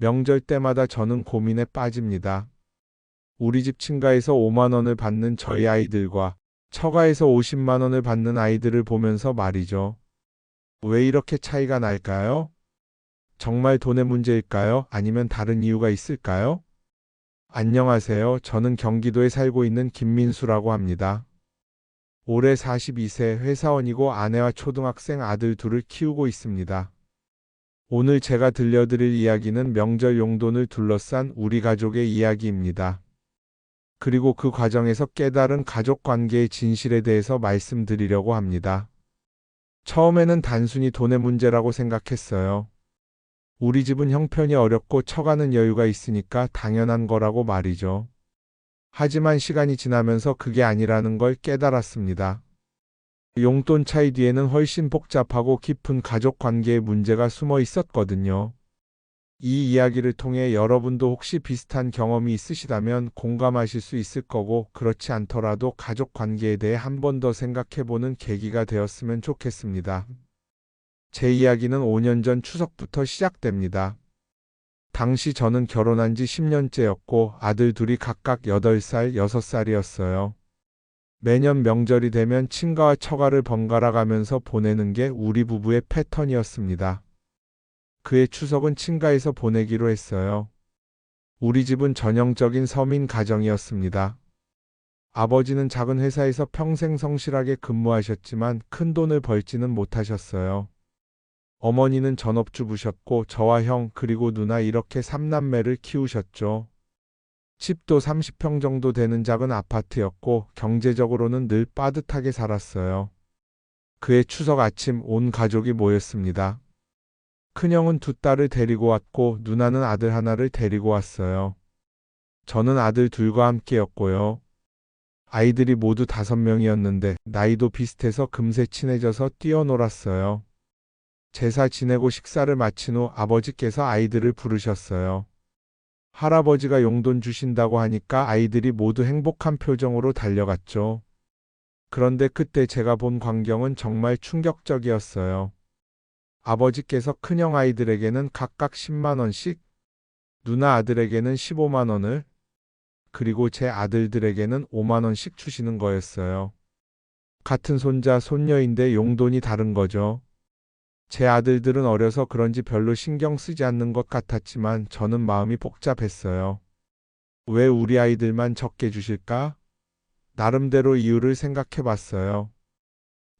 명절 때마다 저는 고민에 빠집니다. 우리 집 친가에서 5만 원을 받는 저희 아이들과 처가에서 50만 원을 받는 아이들을 보면서 말이죠. 왜 이렇게 차이가 날까요? 정말 돈의 문제일까요? 아니면 다른 이유가 있을까요? 안녕하세요. 저는 경기도에 살고 있는 김민수라고 합니다. 올해 42세 회사원이고 아내와 초등학생 아들 둘을 키우고 있습니다. 오늘 제가 들려드릴 이야기는 명절 용돈을 둘러싼 우리 가족의 이야기입니다. 그리고 그 과정에서 깨달은 가족 관계의 진실에 대해서 말씀드리려고 합니다. 처음에는 단순히 돈의 문제라고 생각했어요. 우리 집은 형편이 어렵고 처가는 여유가 있으니까 당연한 거라고 말이죠. 하지만 시간이 지나면서 그게 아니라는 걸 깨달았습니다. 용돈 차이 뒤에는 훨씬 복잡하고 깊은 가족 관계의 문제가 숨어 있었거든요. 이 이야기를 통해 여러분도 혹시 비슷한 경험이 있으시다면 공감하실 수 있을 거고, 그렇지 않더라도 가족 관계에 대해 한 번 더 생각해보는 계기가 되었으면 좋겠습니다. 제 이야기는 5년 전 추석부터 시작됩니다. 당시 저는 결혼한 지 10년째였고 아들 둘이 각각 8살, 6살이었어요. 매년 명절이 되면 친가와 처가를 번갈아 가면서 보내는 게 우리 부부의 패턴이었습니다. 그해 추석은 친가에서 보내기로 했어요. 우리 집은 전형적인 서민 가정이었습니다. 아버지는 작은 회사에서 평생 성실하게 근무하셨지만 큰 돈을 벌지는 못하셨어요. 어머니는 전업주부셨고 저와 형 그리고 누나 이렇게 3남매를 키우셨죠. 집도 30평 정도 되는 작은 아파트였고 경제적으로는 늘 빠듯하게 살았어요. 그해 추석 아침 온 가족이 모였습니다. 큰형은 두 딸을 데리고 왔고 누나는 아들 하나를 데리고 왔어요. 저는 아들 둘과 함께였고요. 아이들이 모두 5명이었는데 나이도 비슷해서 금세 친해져서 뛰어놀았어요. 제사 지내고 식사를 마친 후 아버지께서 아이들을 부르셨어요. 할아버지가 용돈 주신다고 하니까 아이들이 모두 행복한 표정으로 달려갔죠. 그런데 그때 제가 본 광경은 정말 충격적이었어요. 아버지께서 큰형 아이들에게는 각각 10만 원씩, 누나 아들에게는 15만 원을, 그리고 제 아들들에게는 5만 원씩 주시는 거였어요. 같은 손자, 손녀인데 용돈이 다른 거죠. 제 아들들은 어려서 그런지 별로 신경 쓰지 않는 것 같았지만 저는 마음이 복잡했어요. 왜 우리 아이들만 적게 주실까? 나름대로 이유를 생각해 봤어요.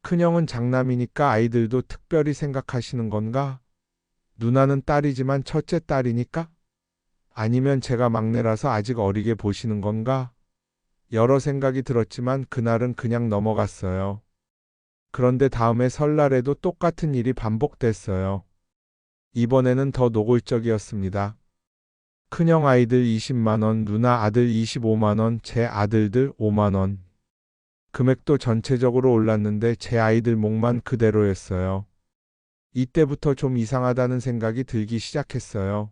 큰형은 장남이니까 아이들도 특별히 생각하시는 건가? 누나는 딸이지만 첫째 딸이니까? 아니면 제가 막내라서 아직 어리게 보시는 건가? 여러 생각이 들었지만 그날은 그냥 넘어갔어요. 그런데 다음에 설날에도 똑같은 일이 반복됐어요. 이번에는 더 노골적이었습니다. 큰형 아이들 20만 원, 누나 아들 25만 원, 제 아들들 5만 원. 금액도 전체적으로 올랐는데 제 아이들 몫만 그대로였어요. 이때부터 좀 이상하다는 생각이 들기 시작했어요.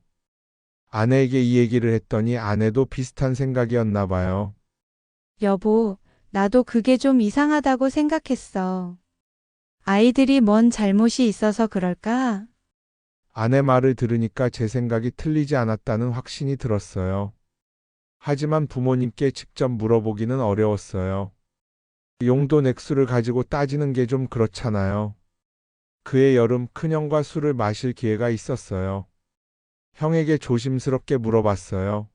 아내에게 이 얘기를 했더니 아내도 비슷한 생각이었나 봐요. 여보, 나도 그게 좀 이상하다고 생각했어. 아이들이 뭔 잘못이 있어서 그럴까? 아내 말을 들으니까 제 생각이 틀리지 않았다는 확신이 들었어요. 하지만 부모님께 직접 물어보기는 어려웠어요. 용돈 액수를 가지고 따지는 게 좀 그렇잖아요. 그해 여름 큰형과 술을 마실 기회가 있었어요. 형에게 조심스럽게 물어봤어요.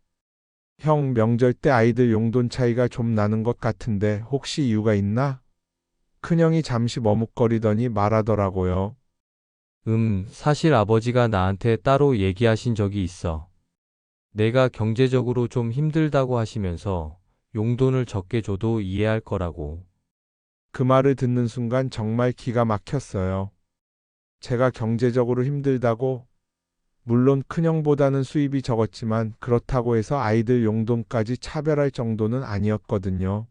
형, 명절 때 아이들 용돈 차이가 좀 나는 것 같은데 혹시 이유가 있나? 큰형이 잠시 머뭇거리더니 말하더라고요. 사실 아버지가 나한테 따로 얘기하신 적이 있어. 내가 경제적으로 좀 힘들다고 하시면서 용돈을 적게 줘도 이해할 거라고. 그 말을 듣는 순간 정말 기가 막혔어요. 제가 경제적으로 힘들다고? 물론 큰형보다는 수입이 적었지만 그렇다고 해서 아이들 용돈까지 차별할 정도는 아니었거든요.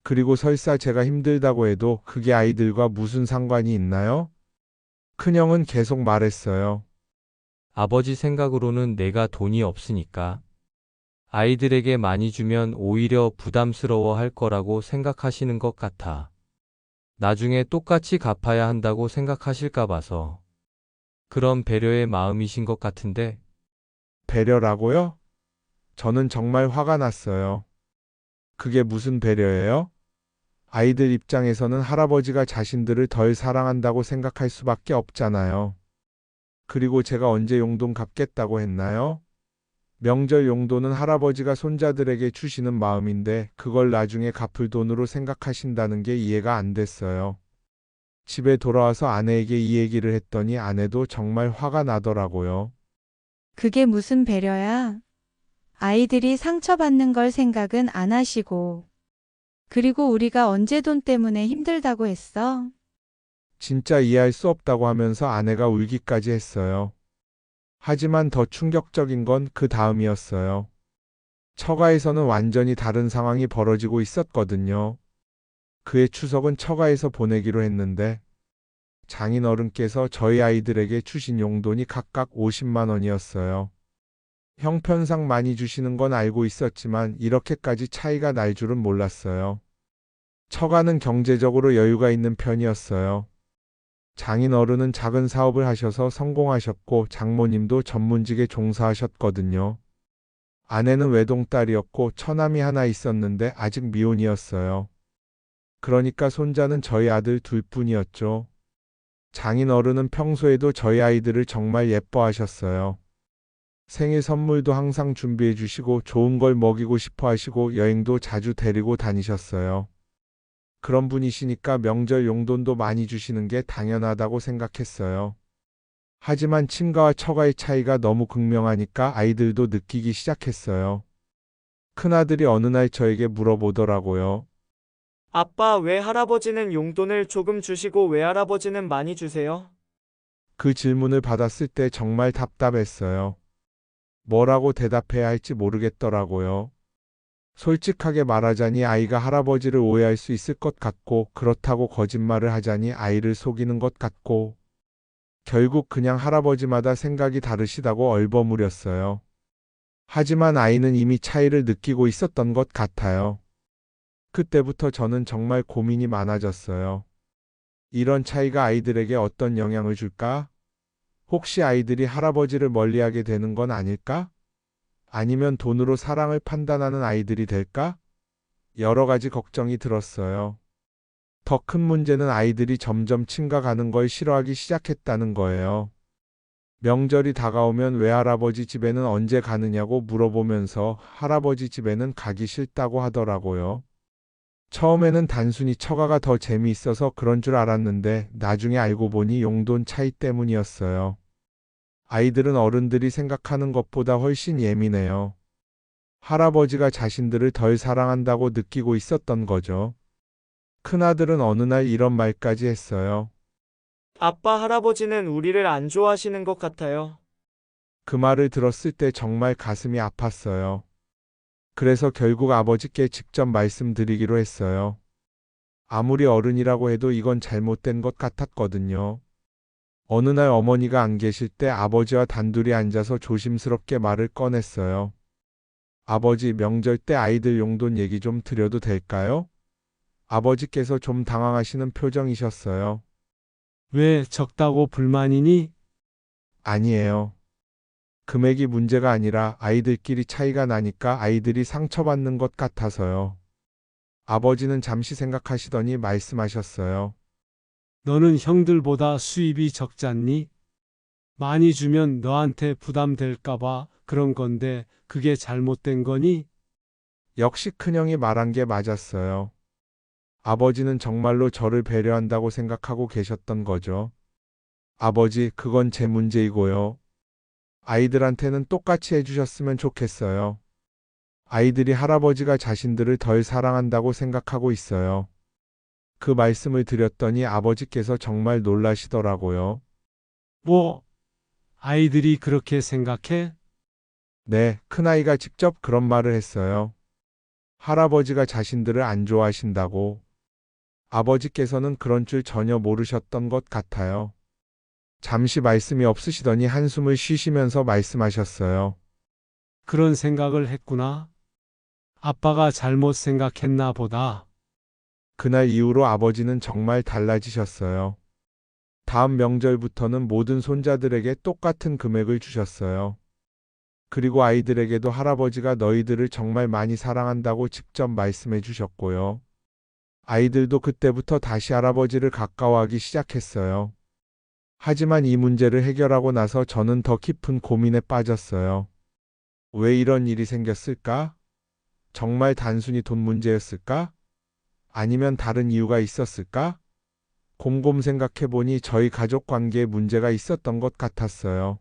그리고 설사 제가 힘들다고 해도 그게 아이들과 무슨 상관이 있나요? 큰형은 계속 말했어요. 아버지 생각으로는 내가 돈이 없으니까 아이들에게 많이 주면 오히려 부담스러워 할 거라고 생각하시는 것 같아. 나중에 똑같이 갚아야 한다고 생각하실까 봐서. 그런 배려의 마음이신 것 같은데 배려라고요? 저는 정말 화가 났어요. 그게 무슨 배려예요? 아이들 입장에서는 할아버지가 자신들을 덜 사랑한다고 생각할 수밖에 없잖아요. 그리고 제가 언제 용돈 갚겠다고 했나요? 명절 용돈은 할아버지가 손자들에게 주시는 마음인데 그걸 나중에 갚을 돈으로 생각하신다는 게 이해가 안 됐어요. 집에 돌아와서 아내에게 이 얘기를 했더니 아내도 정말 화가 나더라고요. 그게 무슨 배려야? 아이들이 상처받는 걸 생각은 안 하시고. 그리고 우리가 언제 돈 때문에 힘들다고 했어? 진짜 이해할 수 없다고 하면서 아내가 울기까지 했어요. 하지만 더 충격적인 건 그 다음이었어요. 처가에서는 완전히 다른 상황이 벌어지고 있었거든요. 그해 추석은 처가에서 보내기로 했는데 장인 어른께서 저희 아이들에게 주신 용돈이 각각 50만 원이었어요. 형편상 많이 주시는 건 알고 있었지만 이렇게까지 차이가 날 줄은 몰랐어요. 처가는 경제적으로 여유가 있는 편이었어요. 장인 어른은 작은 사업을 하셔서 성공하셨고 장모님도 전문직에 종사하셨거든요. 아내는 외동딸이었고 처남이 하나 있었는데 아직 미혼이었어요. 그러니까 손자는 저희 아들 둘뿐이었죠. 장인 어른은 평소에도 저희 아이들을 정말 예뻐하셨어요. 생일 선물도 항상 준비해 주시고 좋은 걸 먹이고 싶어 하시고 여행도 자주 데리고 다니셨어요. 그런 분이시니까 명절 용돈도 많이 주시는 게 당연하다고 생각했어요. 하지만 친가와 처가의 차이가 너무 극명하니까 아이들도 느끼기 시작했어요. 큰아들이 어느 날 저에게 물어보더라고요. 아빠, 왜 할아버지는 용돈을 조금 주시고 외할아버지는 많이 주세요? 그 질문을 받았을 때 정말 답답했어요. 뭐라고 대답해야 할지 모르겠더라고요. 솔직하게 말하자니 아이가 할아버지를 오해할 수 있을 것 같고 그렇다고 거짓말을 하자니 아이를 속이는 것 같고 결국 그냥 할아버지마다 생각이 다르시다고 얼버무렸어요. 하지만 아이는 이미 차이를 느끼고 있었던 것 같아요. 그때부터 저는 정말 고민이 많아졌어요. 이런 차이가 아이들에게 어떤 영향을 줄까? 혹시 아이들이 할아버지를 멀리하게 되는 건 아닐까? 아니면 돈으로 사랑을 판단하는 아이들이 될까? 여러 가지 걱정이 들었어요. 더 큰 문제는 아이들이 점점 친가 가는 걸 싫어하기 시작했다는 거예요. 명절이 다가오면 외할아버지 집에는 언제 가느냐고 물어보면서 할아버지 집에는 가기 싫다고 하더라고요. 처음에는 단순히 처가가 더 재미있어서 그런 줄 알았는데 나중에 알고 보니 용돈 차이 때문이었어요. 아이들은 어른들이 생각하는 것보다 훨씬 예민해요. 할아버지가 자신들을 덜 사랑한다고 느끼고 있었던 거죠. 큰아들은 어느 날 이런 말까지 했어요. 아빠, 할아버지는 우리를 안 좋아하시는 것 같아요. 그 말을 들었을 때 정말 가슴이 아팠어요. 그래서 결국 아버지께 직접 말씀드리기로 했어요. 아무리 어른이라고 해도 이건 잘못된 것 같았거든요. 어느 날 어머니가 안 계실 때 아버지와 단둘이 앉아서 조심스럽게 말을 꺼냈어요. 아버지, 명절 때 아이들 용돈 얘기 좀 드려도 될까요? 아버지께서 좀 당황하시는 표정이셨어요. 왜 적다고 불만이니? 아니에요. 금액이 문제가 아니라 아이들끼리 차이가 나니까 아이들이 상처받는 것 같아서요. 아버지는 잠시 생각하시더니 말씀하셨어요. 너는 형들보다 수입이 적잖니? 많이 주면 너한테 부담될까봐 그런 건데 그게 잘못된 거니? 역시 큰형이 말한 게 맞았어요. 아버지는 정말로 저를 배려한다고 생각하고 계셨던 거죠. 아버지, 그건 제 문제이고요. 아이들한테는 똑같이 해주셨으면 좋겠어요. 아이들이 할아버지가 자신들을 덜 사랑한다고 생각하고 있어요. 그 말씀을 드렸더니 아버지께서 정말 놀라시더라고요. 뭐, 아이들이 그렇게 생각해? 네, 큰아이가 직접 그런 말을 했어요. 할아버지가 자신들을 안 좋아하신다고. 아버지께서는 그런 줄 전혀 모르셨던 것 같아요. 잠시 말씀이 없으시더니 한숨을 쉬시면서 말씀하셨어요. 그런 생각을 했구나. 아빠가 잘못 생각했나 보다. 그날 이후로 아버지는 정말 달라지셨어요. 다음 명절부터는 모든 손자들에게 똑같은 금액을 주셨어요. 그리고 아이들에게도 할아버지가 너희들을 정말 많이 사랑한다고 직접 말씀해 주셨고요. 아이들도 그때부터 다시 할아버지를 가까워하기 시작했어요. 하지만 이 문제를 해결하고 나서 저는 더 깊은 고민에 빠졌어요. 왜 이런 일이 생겼을까? 정말 단순히 돈 문제였을까? 아니면 다른 이유가 있었을까? 곰곰 생각해보니 저희 가족 관계에 문제가 있었던 것 같았어요.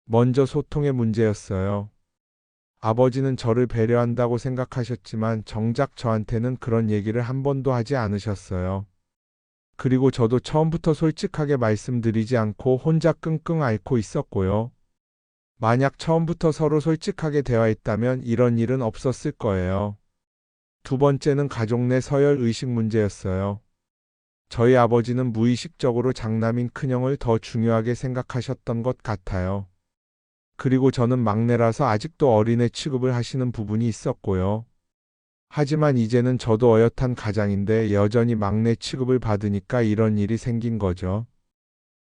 먼저 소통의 문제였어요. 아버지는 저를 배려한다고 생각하셨지만 정작 저한테는 그런 얘기를 한 번도 하지 않으셨어요. 그리고 저도 처음부터 솔직하게 말씀드리지 않고 혼자 끙끙 앓고 있었고요. 만약 처음부터 서로 솔직하게 대화했다면 이런 일은 없었을 거예요. 두 번째는 가족 내 서열 의식 문제였어요. 저희 아버지는 무의식적으로 장남인 큰형을 더 중요하게 생각하셨던 것 같아요. 그리고 저는 막내라서 아직도 어린애 취급을 하시는 부분이 있었고요. 하지만 이제는 저도 어엿한 가장인데 여전히 막내 취급을 받으니까 이런 일이 생긴 거죠.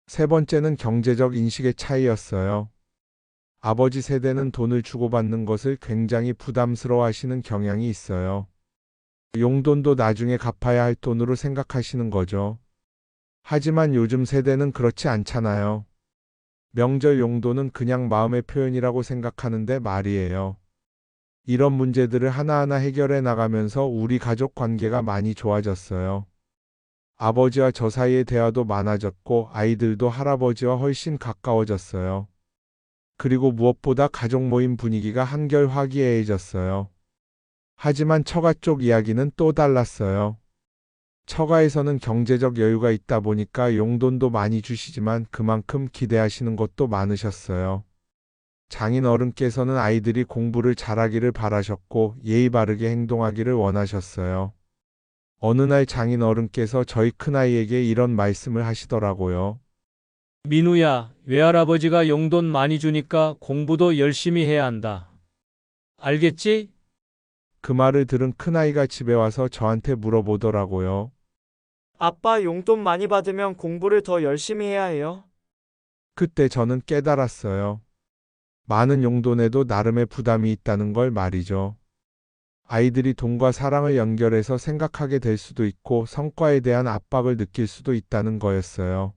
세 번째는 경제적 인식의 차이였어요. 아버지 세대는 돈을 주고받는 것을 굉장히 부담스러워 하시는 경향이 있어요. 용돈도 나중에 갚아야 할 돈으로 생각하시는 거죠. 하지만 요즘 세대는 그렇지 않잖아요. 명절 용돈은 그냥 마음의 표현이라고 생각하는데 말이에요. 이런 문제들을 하나하나 해결해 나가면서 우리 가족 관계가 많이 좋아졌어요. 아버지와 저 사이의 대화도 많아졌고 아이들도 할아버지와 훨씬 가까워졌어요. 그리고 무엇보다 가족 모임 분위기가 한결 화기애애해졌어요. 하지만 처가 쪽 이야기는 또 달랐어요. 처가에서는 경제적 여유가 있다 보니까 용돈도 많이 주시지만 그만큼 기대하시는 것도 많으셨어요. 장인 어른께서는 아이들이 공부를 잘하기를 바라셨고 예의 바르게 행동하기를 원하셨어요. 어느 날 장인 어른께서 저희 큰아이에게 이런 말씀을 하시더라고요. 민우야, 외할아버지가 용돈 많이 주니까 공부도 열심히 해야 한다. 알겠지? 그 말을 들은 큰아이가 집에 와서 저한테 물어보더라고요. 아빠 용돈 많이 받으면 공부를 더 열심히 해야 해요? 그때 저는 깨달았어요. 많은 용돈에도 나름의 부담이 있다는 걸 말이죠. 아이들이 돈과 사랑을 연결해서 생각하게 될 수도 있고 성과에 대한 압박을 느낄 수도 있다는 거였어요.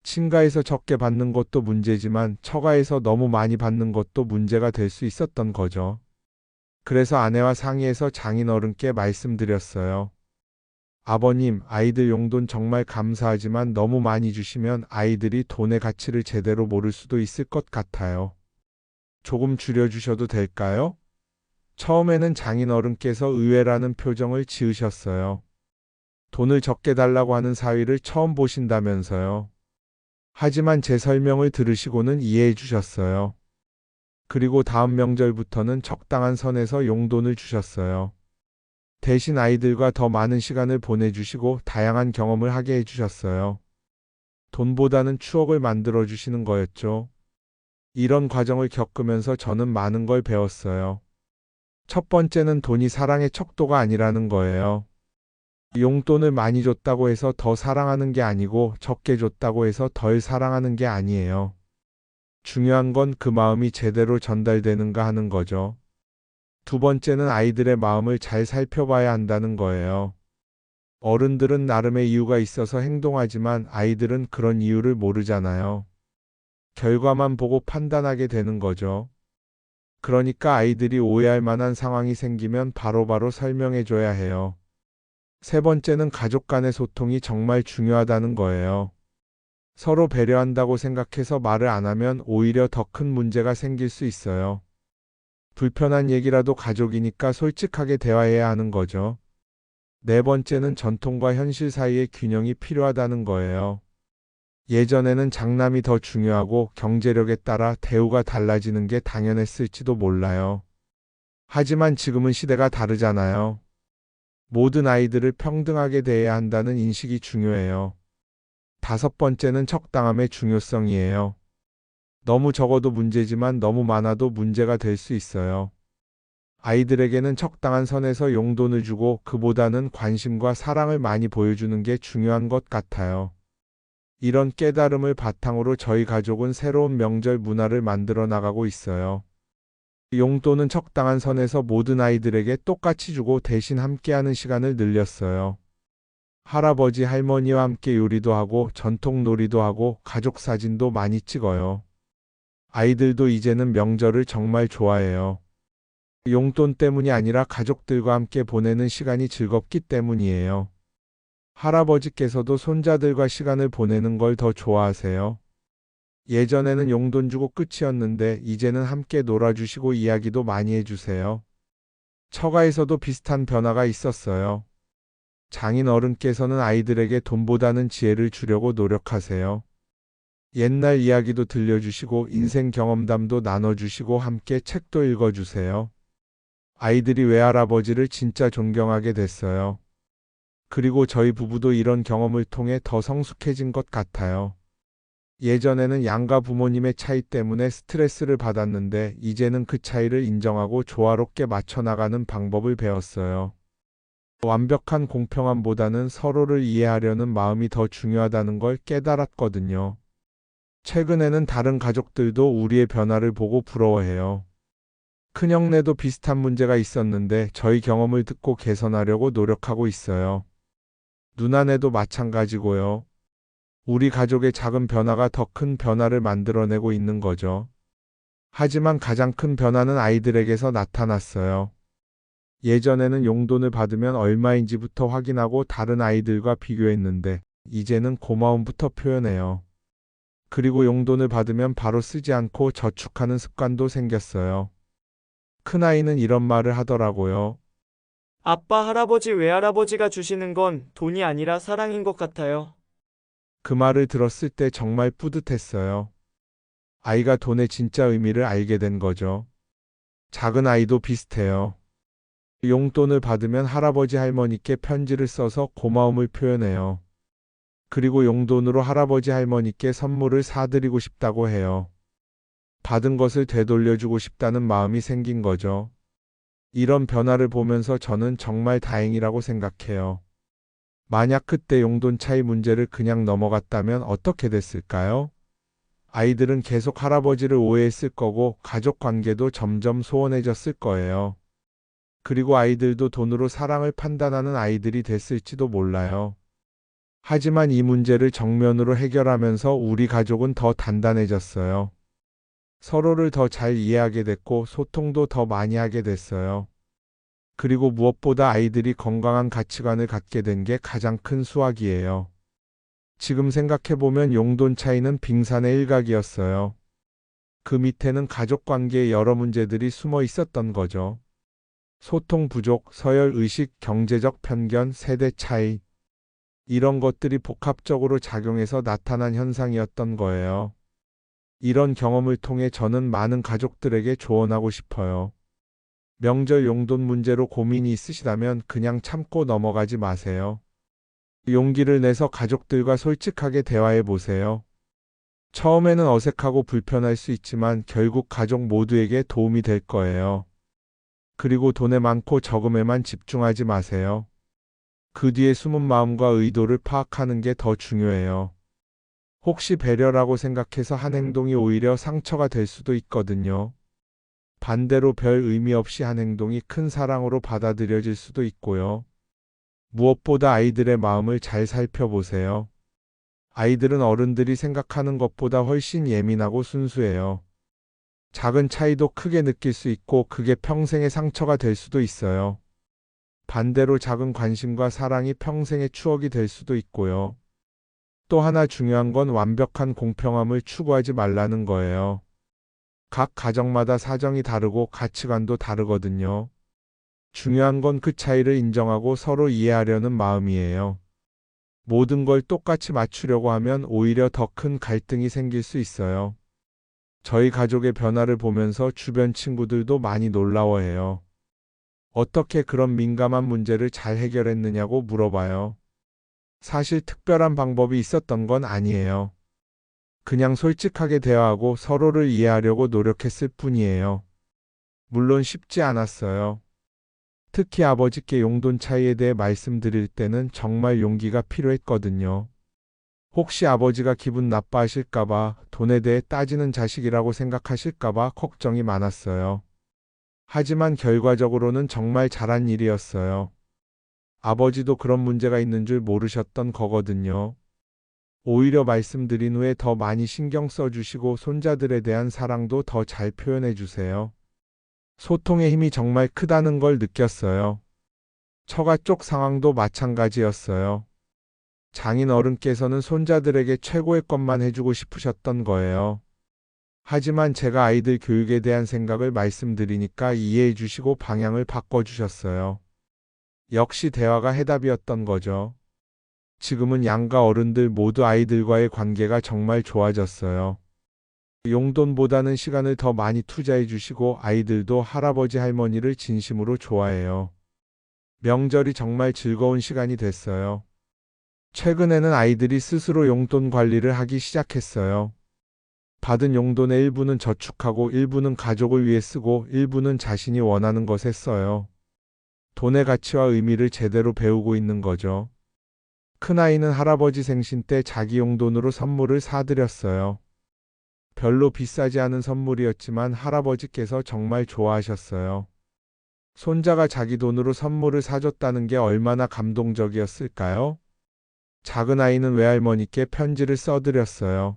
친가에서 적게 받는 것도 문제지만 처가에서 너무 많이 받는 것도 문제가 될 수 있었던 거죠. 그래서 아내와 상의해서 장인 어른께 말씀드렸어요. 아버님, 아이들 용돈 정말 감사하지만 너무 많이 주시면 아이들이 돈의 가치를 제대로 모를 수도 있을 것 같아요. 조금 줄여주셔도 될까요? 처음에는 장인 어른께서 의외라는 표정을 지으셨어요. 돈을 적게 달라고 하는 사위를 처음 보신다면서요. 하지만 제 설명을 들으시고는 이해해 주셨어요. 그리고 다음 명절부터는 적당한 선에서 용돈을 주셨어요. 대신 아이들과 더 많은 시간을 보내주시고 다양한 경험을 하게 해주셨어요. 돈보다는 추억을 만들어 주시는 거였죠. 이런 과정을 겪으면서 저는 많은 걸 배웠어요. 첫 번째는 돈이 사랑의 척도가 아니라는 거예요. 용돈을 많이 줬다고 해서 더 사랑하는 게 아니고 적게 줬다고 해서 덜 사랑하는 게 아니에요. 중요한 건 그 마음이 제대로 전달되는가 하는 거죠. 두 번째는 아이들의 마음을 잘 살펴봐야 한다는 거예요. 어른들은 나름의 이유가 있어서 행동하지만 아이들은 그런 이유를 모르잖아요. 결과만 보고 판단하게 되는 거죠. 그러니까 아이들이 오해할 만한 상황이 생기면 바로바로 설명해 줘야 해요. 세 번째는 가족 간의 소통이 정말 중요하다는 거예요. 서로 배려한다고 생각해서 말을 안 하면 오히려 더 큰 문제가 생길 수 있어요. 불편한 얘기라도 가족이니까 솔직하게 대화해야 하는 거죠. 네 번째는 전통과 현실 사이의 균형이 필요하다는 거예요. 예전에는 장남이 더 중요하고 경제력에 따라 대우가 달라지는 게 당연했을지도 몰라요. 하지만 지금은 시대가 다르잖아요. 모든 아이들을 평등하게 대해야 한다는 인식이 중요해요. 다섯 번째는 적당함의 중요성이에요. 너무 적어도 문제지만 너무 많아도 문제가 될 수 있어요. 아이들에게는 적당한 선에서 용돈을 주고 그보다는 관심과 사랑을 많이 보여주는 게 중요한 것 같아요. 이런 깨달음을 바탕으로 저희 가족은 새로운 명절 문화를 만들어 나가고 있어요. 용돈은 적당한 선에서 모든 아이들에게 똑같이 주고 대신 함께하는 시간을 늘렸어요. 할아버지 할머니와 함께 요리도 하고 전통 놀이도 하고 가족 사진도 많이 찍어요. 아이들도 이제는 명절을 정말 좋아해요. 용돈 때문이 아니라 가족들과 함께 보내는 시간이 즐겁기 때문이에요. 할아버지께서도 손자들과 시간을 보내는 걸 더 좋아하세요. 예전에는 용돈 주고 끝이었는데 이제는 함께 놀아주시고 이야기도 많이 해주세요. 처가에서도 비슷한 변화가 있었어요. 장인 어른께서는 아이들에게 돈보다는 지혜를 주려고 노력하세요. 옛날 이야기도 들려주시고 인생 경험담도 나눠주시고 함께 책도 읽어주세요. 아이들이 외할아버지를 진짜 존경하게 됐어요. 그리고 저희 부부도 이런 경험을 통해 더 성숙해진 것 같아요. 예전에는 양가 부모님의 차이 때문에 스트레스를 받았는데 이제는 그 차이를 인정하고 조화롭게 맞춰 나가는 방법을 배웠어요. 완벽한 공평함보다는 서로를 이해하려는 마음이 더 중요하다는 걸 깨달았거든요. 최근에는 다른 가족들도 우리의 변화를 보고 부러워해요. 큰형네도 비슷한 문제가 있었는데 저희 경험을 듣고 개선하려고 노력하고 있어요. 누나네도 마찬가지고요. 우리 가족의 작은 변화가 더 큰 변화를 만들어내고 있는 거죠. 하지만 가장 큰 변화는 아이들에게서 나타났어요. 예전에는 용돈을 받으면 얼마인지부터 확인하고 다른 아이들과 비교했는데 이제는 고마움부터 표현해요. 그리고 용돈을 받으면 바로 쓰지 않고 저축하는 습관도 생겼어요. 큰아이는 이런 말을 하더라고요. 아빠, 할아버지, 외할아버지가 주시는 건 돈이 아니라 사랑인 것 같아요. 그 말을 들었을 때 정말 뿌듯했어요. 아이가 돈의 진짜 의미를 알게 된 거죠. 작은 아이도 비슷해요. 용돈을 받으면 할아버지 할머니께 편지를 써서 고마움을 표현해요. 그리고 용돈으로 할아버지 할머니께 선물을 사드리고 싶다고 해요. 받은 것을 되돌려주고 싶다는 마음이 생긴 거죠. 이런 변화를 보면서 저는 정말 다행이라고 생각해요. 만약 그때 용돈 차이 문제를 그냥 넘어갔다면 어떻게 됐을까요? 아이들은 계속 할아버지를 오해했을 거고 가족 관계도 점점 소원해졌을 거예요. 그리고 아이들도 돈으로 사랑을 판단하는 아이들이 됐을지도 몰라요. 하지만 이 문제를 정면으로 해결하면서 우리 가족은 더 단단해졌어요. 서로를 더 잘 이해하게 됐고 소통도 더 많이 하게 됐어요. 그리고 무엇보다 아이들이 건강한 가치관을 갖게 된 게 가장 큰 수확이에요. 지금 생각해보면 용돈 차이는 빙산의 일각이었어요. 그 밑에는 가족 관계의 여러 문제들이 숨어 있었던 거죠. 소통 부족, 서열 의식, 경제적 편견, 세대 차이. 이런 것들이 복합적으로 작용해서 나타난 현상이었던 거예요. 이런 경험을 통해 저는 많은 가족들에게 조언하고 싶어요. 명절 용돈 문제로 고민이 있으시다면 그냥 참고 넘어가지 마세요. 용기를 내서 가족들과 솔직하게 대화해 보세요. 처음에는 어색하고 불편할 수 있지만 결국 가족 모두에게 도움이 될 거예요. 그리고 돈에 많고 적음에만 집중하지 마세요. 그 뒤에 숨은 마음과 의도를 파악하는 게 더 중요해요. 혹시 배려라고 생각해서 한 행동이 오히려 상처가 될 수도 있거든요. 반대로 별 의미 없이 한 행동이 큰 사랑으로 받아들여질 수도 있고요. 무엇보다 아이들의 마음을 잘 살펴보세요. 아이들은 어른들이 생각하는 것보다 훨씬 예민하고 순수해요. 작은 차이도 크게 느낄 수 있고 그게 평생의 상처가 될 수도 있어요. 반대로 작은 관심과 사랑이 평생의 추억이 될 수도 있고요. 또 하나 중요한 건 완벽한 공평함을 추구하지 말라는 거예요. 각 가정마다 사정이 다르고 가치관도 다르거든요. 중요한 건 그 차이를 인정하고 서로 이해하려는 마음이에요. 모든 걸 똑같이 맞추려고 하면 오히려 더 큰 갈등이 생길 수 있어요. 저희 가족의 변화를 보면서 주변 친구들도 많이 놀라워해요. 어떻게 그런 민감한 문제를 잘 해결했느냐고 물어봐요. 사실 특별한 방법이 있었던 건 아니에요. 그냥 솔직하게 대화하고 서로를 이해하려고 노력했을 뿐이에요. 물론 쉽지 않았어요. 특히 아버지께 용돈 차이에 대해 말씀드릴 때는 정말 용기가 필요했거든요. 혹시 아버지가 기분 나빠하실까봐, 돈에 대해 따지는 자식이라고 생각하실까봐 걱정이 많았어요. 하지만 결과적으로는 정말 잘한 일이었어요. 아버지도 그런 문제가 있는 줄 모르셨던 거거든요. 오히려 말씀드린 후에 더 많이 신경 써주시고 손자들에 대한 사랑도 더 잘 표현해 주세요. 소통의 힘이 정말 크다는 걸 느꼈어요. 처가 쪽 상황도 마찬가지였어요. 장인 어른께서는 손자들에게 최고의 것만 해주고 싶으셨던 거예요. 하지만 제가 아이들 교육에 대한 생각을 말씀드리니까 이해해 주시고 방향을 바꿔주셨어요. 역시 대화가 해답이었던 거죠. 지금은 양가 어른들 모두 아이들과의 관계가 정말 좋아졌어요. 용돈보다는 시간을 더 많이 투자해 주시고 아이들도 할아버지 할머니를 진심으로 좋아해요. 명절이 정말 즐거운 시간이 됐어요. 최근에는 아이들이 스스로 용돈 관리를 하기 시작했어요. 받은 용돈의 일부는 저축하고 일부는 가족을 위해 쓰고 일부는 자신이 원하는 것에 써요. 돈의 가치와 의미를 제대로 배우고 있는 거죠. 큰아이는 할아버지 생신 때 자기 용돈으로 선물을 사드렸어요. 별로 비싸지 않은 선물이었지만 할아버지께서 정말 좋아하셨어요. 손자가 자기 돈으로 선물을 사줬다는 게 얼마나 감동적이었을까요? 작은 아이는 외할머니께 편지를 써드렸어요.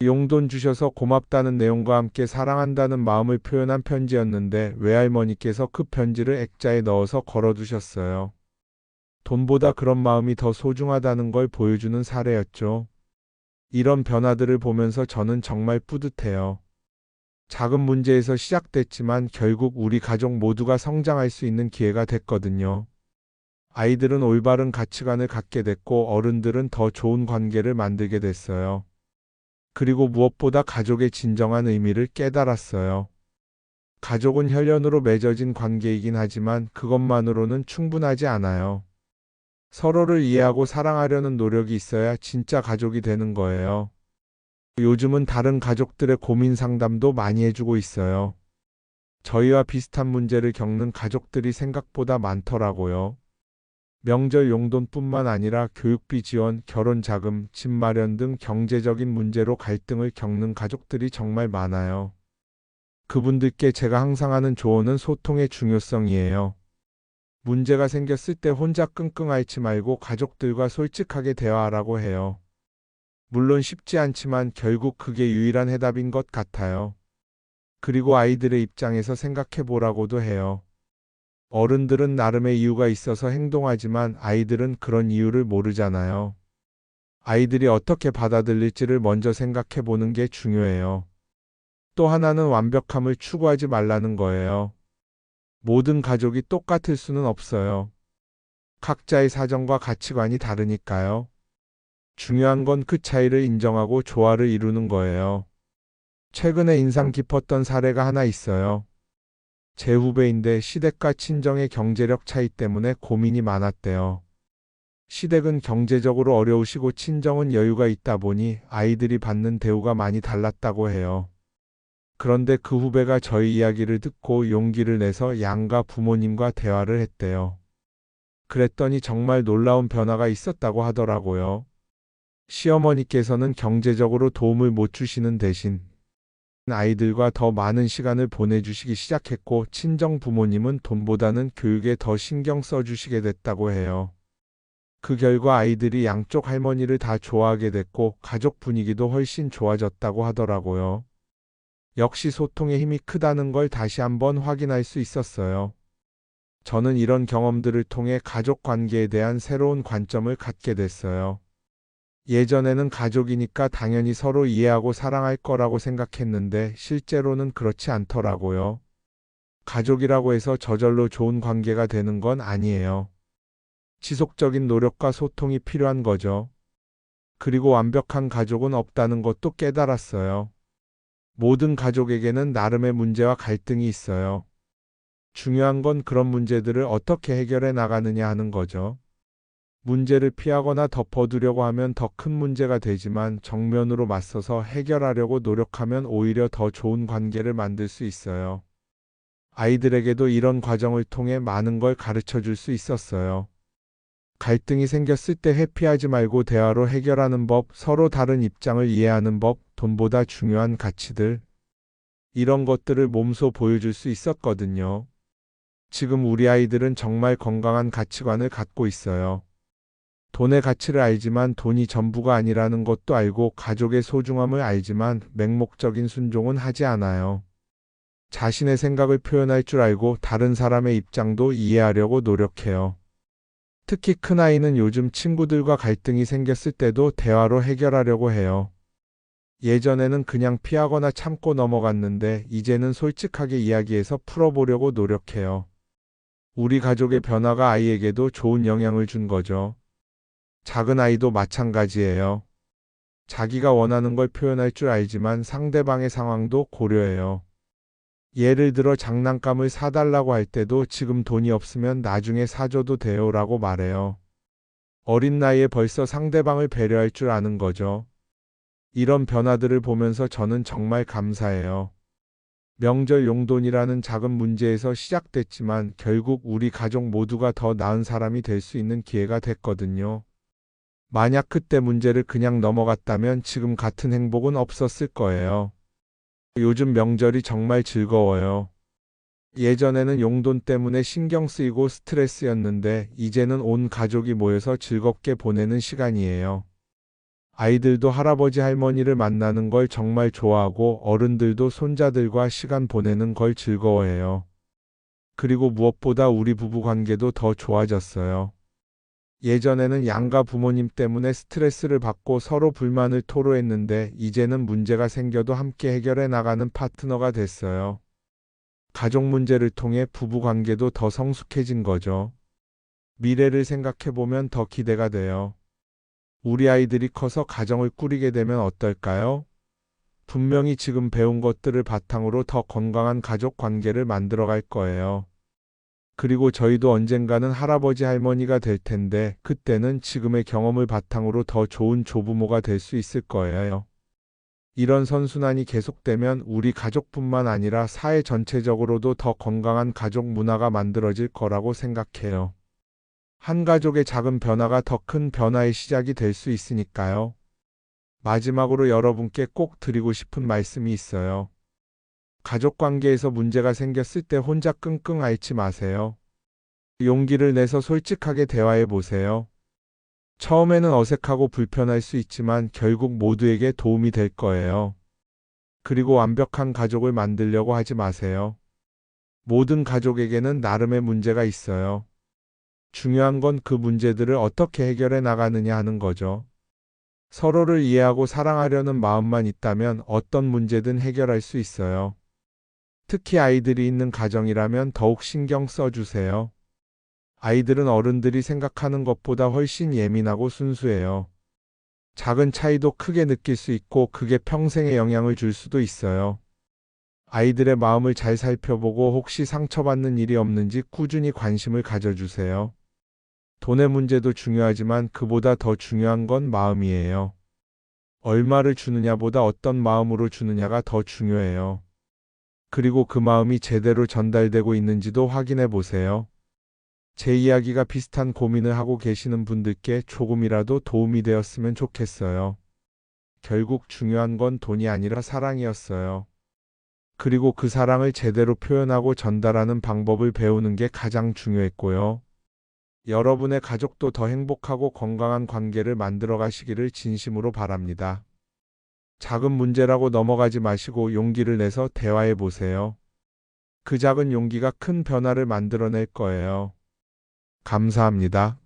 용돈 주셔서 고맙다는 내용과 함께 사랑한다는 마음을 표현한 편지였는데 외할머니께서 그 편지를 액자에 넣어서 걸어두셨어요. 돈보다 그런 마음이 더 소중하다는 걸 보여주는 사례였죠. 이런 변화들을 보면서 저는 정말 뿌듯해요. 작은 문제에서 시작됐지만 결국 우리 가족 모두가 성장할 수 있는 기회가 됐거든요. 아이들은 올바른 가치관을 갖게 됐고 어른들은 더 좋은 관계를 만들게 됐어요. 그리고 무엇보다 가족의 진정한 의미를 깨달았어요. 가족은 혈연으로 맺어진 관계이긴 하지만 그것만으로는 충분하지 않아요. 서로를 이해하고 사랑하려는 노력이 있어야 진짜 가족이 되는 거예요. 요즘은 다른 가족들의 고민 상담도 많이 해주고 있어요. 저희와 비슷한 문제를 겪는 가족들이 생각보다 많더라고요. 명절 용돈뿐만 아니라 교육비 지원, 결혼 자금, 집 마련 등 경제적인 문제로 갈등을 겪는 가족들이 정말 많아요. 그분들께 제가 항상 하는 조언은 소통의 중요성이에요. 문제가 생겼을 때 혼자 끙끙 앓지 말고 가족들과 솔직하게 대화하라고 해요. 물론 쉽지 않지만 결국 그게 유일한 해답인 것 같아요. 그리고 아이들의 입장에서 생각해 보라고도 해요. 어른들은 나름의 이유가 있어서 행동하지만 아이들은 그런 이유를 모르잖아요. 아이들이 어떻게 받아들일지를 먼저 생각해 보는 게 중요해요. 또 하나는 완벽함을 추구하지 말라는 거예요. 모든 가족이 똑같을 수는 없어요. 각자의 사정과 가치관이 다르니까요. 중요한 건 그 차이를 인정하고 조화를 이루는 거예요. 최근에 인상 깊었던 사례가 하나 있어요. 제 후배인데 시댁과 친정의 경제력 차이 때문에 고민이 많았대요. 시댁은 경제적으로 어려우시고 친정은 여유가 있다 보니 아이들이 받는 대우가 많이 달랐다고 해요. 그런데 그 후배가 저희 이야기를 듣고 용기를 내서 양가 부모님과 대화를 했대요. 그랬더니 정말 놀라운 변화가 있었다고 하더라고요. 시어머니께서는 경제적으로 도움을 못 주시는 대신 아이들과 더 많은 시간을 보내주시기 시작했고 친정 부모님은 돈보다는 교육에 더 신경 써주시게 됐다고 해요. 그 결과 아이들이 양쪽 할머니를 다 좋아하게 됐고 가족 분위기도 훨씬 좋아졌다고 하더라고요. 역시 소통의 힘이 크다는 걸 다시 한번 확인할 수 있었어요. 저는 이런 경험들을 통해 가족 관계에 대한 새로운 관점을 갖게 됐어요. 예전에는 가족이니까 당연히 서로 이해하고 사랑할 거라고 생각했는데 실제로는 그렇지 않더라고요. 가족이라고 해서 저절로 좋은 관계가 되는 건 아니에요. 지속적인 노력과 소통이 필요한 거죠. 그리고 완벽한 가족은 없다는 것도 깨달았어요. 모든 가족에게는 나름의 문제와 갈등이 있어요. 중요한 건 그런 문제들을 어떻게 해결해 나가느냐 하는 거죠. 문제를 피하거나 덮어두려고 하면 더 큰 문제가 되지만 정면으로 맞서서 해결하려고 노력하면 오히려 더 좋은 관계를 만들 수 있어요. 아이들에게도 이런 과정을 통해 많은 걸 가르쳐 줄 수 있었어요. 갈등이 생겼을 때 회피하지 말고 대화로 해결하는 법, 서로 다른 입장을 이해하는 법, 돈보다 중요한 가치들. 이런 것들을 몸소 보여줄 수 있었거든요. 지금 우리 아이들은 정말 건강한 가치관을 갖고 있어요. 돈의 가치를 알지만 돈이 전부가 아니라는 것도 알고 가족의 소중함을 알지만 맹목적인 순종은 하지 않아요. 자신의 생각을 표현할 줄 알고 다른 사람의 입장도 이해하려고 노력해요. 특히 큰아이는 요즘 친구들과 갈등이 생겼을 때도 대화로 해결하려고 해요. 예전에는 그냥 피하거나 참고 넘어갔는데 이제는 솔직하게 이야기해서 풀어보려고 노력해요. 우리 가족의 변화가 아이에게도 좋은 영향을 준 거죠. 작은 아이도 마찬가지예요. 자기가 원하는 걸 표현할 줄 알지만 상대방의 상황도 고려해요. 예를 들어 장난감을 사달라고 할 때도 지금 돈이 없으면 나중에 사줘도 돼요 라고 말해요. 어린 나이에 벌써 상대방을 배려할 줄 아는 거죠. 이런 변화들을 보면서 저는 정말 감사해요. 명절 용돈이라는 작은 문제에서 시작됐지만 결국 우리 가족 모두가 더 나은 사람이 될 수 있는 기회가 됐거든요. 만약 그때 문제를 그냥 넘어갔다면 지금 같은 행복은 없었을 거예요. 요즘 명절이 정말 즐거워요. 예전에는 용돈 때문에 신경 쓰이고 스트레스였는데 이제는 온 가족이 모여서 즐겁게 보내는 시간이에요. 아이들도 할아버지 할머니를 만나는 걸 정말 좋아하고 어른들도 손자들과 시간 보내는 걸 즐거워해요. 그리고 무엇보다 우리 부부 관계도 더 좋아졌어요. 예전에는 양가 부모님 때문에 스트레스를 받고 서로 불만을 토로했는데 이제는 문제가 생겨도 함께 해결해 나가는 파트너가 됐어요. 가족 문제를 통해 부부 관계도 더 성숙해진 거죠. 미래를 생각해보면 더 기대가 돼요. 우리 아이들이 커서 가정을 꾸리게 되면 어떨까요? 분명히 지금 배운 것들을 바탕으로 더 건강한 가족 관계를 만들어갈 거예요. 그리고 저희도 언젠가는 할아버지 할머니가 될 텐데 그때는 지금의 경험을 바탕으로 더 좋은 조부모가 될 수 있을 거예요. 이런 선순환이 계속되면 우리 가족뿐만 아니라 사회 전체적으로도 더 건강한 가족 문화가 만들어질 거라고 생각해요. 한 가족의 작은 변화가 더 큰 변화의 시작이 될 수 있으니까요. 마지막으로 여러분께 꼭 드리고 싶은 말씀이 있어요. 가족 관계에서 문제가 생겼을 때 혼자 끙끙 앓지 마세요. 용기를 내서 솔직하게 대화해 보세요. 처음에는 어색하고 불편할 수 있지만 결국 모두에게 도움이 될 거예요. 그리고 완벽한 가족을 만들려고 하지 마세요. 모든 가족에게는 나름의 문제가 있어요. 중요한 건 그 문제들을 어떻게 해결해 나가느냐 하는 거죠. 서로를 이해하고 사랑하려는 마음만 있다면 어떤 문제든 해결할 수 있어요. 특히 아이들이 있는 가정이라면 더욱 신경 써주세요. 아이들은 어른들이 생각하는 것보다 훨씬 예민하고 순수해요. 작은 차이도 크게 느낄 수 있고 그게 평생에 영향을 줄 수도 있어요. 아이들의 마음을 잘 살펴보고 혹시 상처받는 일이 없는지 꾸준히 관심을 가져주세요. 돈의 문제도 중요하지만 그보다 더 중요한 건 마음이에요. 얼마를 주느냐보다 어떤 마음으로 주느냐가 더 중요해요. 그리고 그 마음이 제대로 전달되고 있는지도 확인해 보세요. 제 이야기가 비슷한 고민을 하고 계시는 분들께 조금이라도 도움이 되었으면 좋겠어요. 결국 중요한 건 돈이 아니라 사랑이었어요. 그리고 그 사랑을 제대로 표현하고 전달하는 방법을 배우는 게 가장 중요했고요. 여러분의 가족도 더 행복하고 건강한 관계를 만들어 가시기를 진심으로 바랍니다. 작은 문제라고 넘어가지 마시고 용기를 내서 대화해 보세요. 그 작은 용기가 큰 변화를 만들어낼 거예요. 감사합니다.